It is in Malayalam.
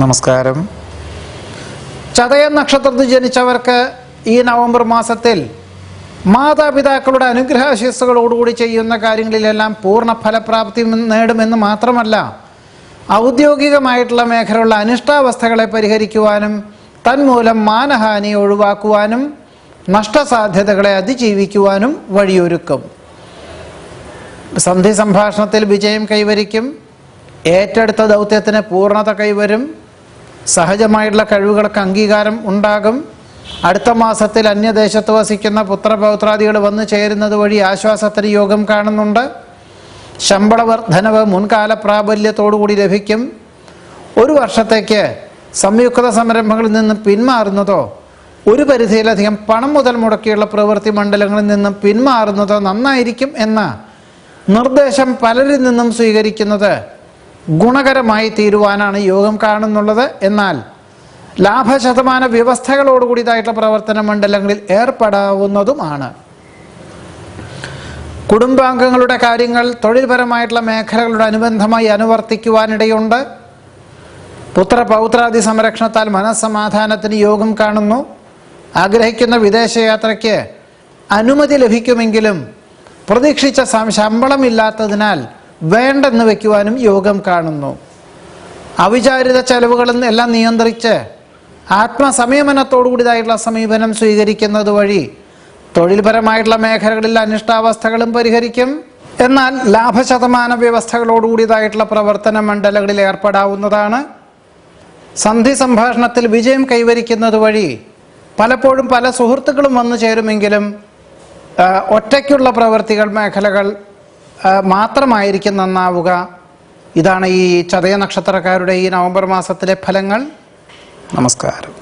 നമസ്കാരം. ചതയം നക്ഷത്രത്തിൽ ജനിച്ചവർക്ക് ഈ നവംബർ മാസത്തിൽ മാതാപിതാക്കളുടെ അനുഗ്രഹാശിസ്സുകളോടുകൂടി ചെയ്യുന്ന കാര്യങ്ങളിലെല്ലാം പൂർണ്ണ ഫലപ്രാപ്തി നേടുമെന്ന് മാത്രമല്ല, ഔദ്യോഗികമായിട്ടുള്ള മേഖലയുള്ള അനിഷ്ടാവസ്ഥകളെ പരിഹരിക്കുവാനും തന്മൂലം മാനഹാനി ഒഴിവാക്കുവാനും നഷ്ടസാധ്യതകളെ അതിജീവിക്കുവാനും വഴിയൊരുക്കും. സന്ധി സംഭാഷണത്തിൽ വിജയം കൈവരിക്കും. ഏറ്റെടുത്ത ദൗത്യത്തിന് പൂർണ്ണത കൈവരും. സഹജമായിട്ടുള്ള കഴിവുകൾക്ക് അംഗീകാരം ഉണ്ടാകും. അടുത്ത മാസത്തിൽ അന്യദേശത്ത് വസിക്കുന്ന പുത്രപൗത്രാദികൾ വന്നു ചേരുന്നത് വഴി ആശ്വാസത്തിന് യോഗം കാണുന്നുണ്ട്. ശമ്പള വർധനവ് മുൻകാല പ്രാബല്യത്തോടുകൂടി ലഭിക്കും. ഒരു വർഷത്തേക്ക് സംയുക്ത സംരംഭങ്ങളിൽ നിന്ന് പിന്മാറുന്നതോ ഒരു പരിധിയിലധികം പണം മുതൽ മുടക്കിയുള്ള പ്രവൃത്തി മണ്ഡലങ്ങളിൽ നിന്നും പിന്മാറുന്നതോ നന്നായിരിക്കും എന്ന നിർദ്ദേശം പലരിൽ നിന്നും സ്വീകരിക്കുന്നത് ഗുണകരമായി തീരുവാനാണ് യോഗം കാണുന്നുള്ളത്. എന്നാൽ ലാഭശതമാന വ്യവസ്ഥകളോടുകൂടിയതായിട്ടുള്ള പ്രവർത്തന മണ്ഡലങ്ങളിൽ ഏർപ്പെടാവുന്നതുമാണ്. കുടുംബാംഗങ്ങളുടെ കാര്യങ്ങൾ തൊഴിൽപരമായിട്ടുള്ള മേഖലകളുടെ അനുബന്ധമായി അനുവർത്തിക്കുവാനിടയുണ്ട്. പുത്രപൗത്രാദി സംരക്ഷണത്താൽ മനസ്സമാധാനത്തിന് യോഗം കാണുന്നു. ആഗ്രഹിക്കുന്ന വിദേശയാത്രയ്ക്ക് അനുമതി ലഭിക്കുമെങ്കിലും പ്രതീക്ഷിച്ച ശമ്പളമില്ലാത്തതിനാൽ വേണ്ടെന്ന് വയ്ക്കുവാനും യോഗം കാണുന്നു. അവിചാരിത ചെലവുകളും എല്ലാം നിയന്ത്രിച്ച് ആത്മസംയമനത്തോടുകൂടിയതായിട്ടുള്ള സമീപനം സ്വീകരിക്കുന്നത് വഴി തൊഴിൽപരമായിട്ടുള്ള മേഖലകളിൽ അനിഷ്ടാവസ്ഥകളും പരിഹരിക്കും. എന്നാൽ ലാഭശതമാന വ്യവസ്ഥകളോടുകൂടിയതായിട്ടുള്ള പ്രവർത്തന മണ്ഡലങ്ങളിൽ ഏർപ്പെടാവുന്നതാണ്. സന്ധി സംഭാഷണത്തിൽ വിജയം കൈവരിക്കുന്നത് വഴി പലപ്പോഴും പല സുഹൃത്തുക്കളും വന്നു ചേരുമെങ്കിലും ഒറ്റയ്ക്കുള്ള പ്രവൃത്തികൾ മേഖലകൾ മാത്രമായിരിക്കും നന്നാവുക. ഇതാണ് ഈ ചതയ നക്ഷത്രക്കാരുടെ ഈ നവംബർ മാസത്തിലെ ഫലങ്ങൾ. നമസ്കാരം.